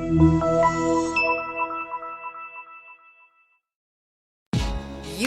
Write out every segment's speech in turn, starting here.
You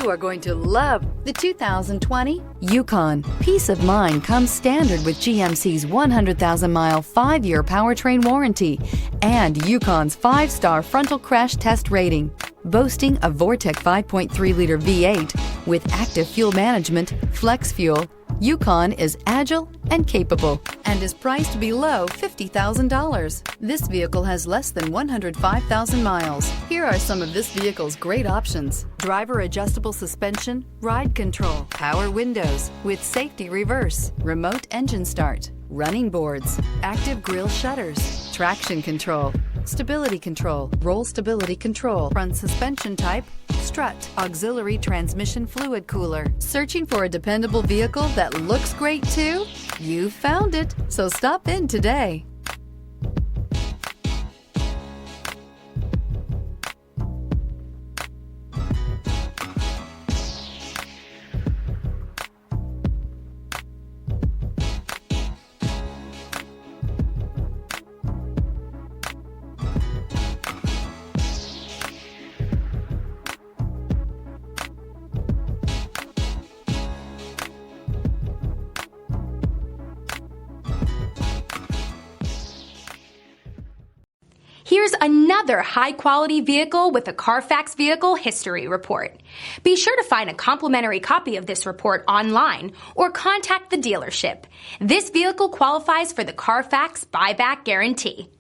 are going to love the 2020 Yukon. Peace of mind comes standard with GMC's 100,000-mile 5-year powertrain warranty and Yukon's 5-star frontal crash test rating. Boasting a Vortec 5.3-liter V8 with active fuel management, flex fuel, Yukon is agile and capable and is priced below $50,000. This vehicle has less than 105,000 miles. Here are some of this vehicle's great options: driver adjustable suspension, ride control, power windows with safety reverse, remote engine start, running boards, active grille shutters, traction control, stability control, roll stability control, front suspension type, strut, auxiliary transmission fluid cooler. Searching for a dependable vehicle that looks great too? You found it, so stop in today. Here's another high-quality vehicle with a Carfax Vehicle History Report. Be sure to find a complimentary copy of this report online or contact the dealership. This vehicle qualifies for the Carfax Buyback Guarantee.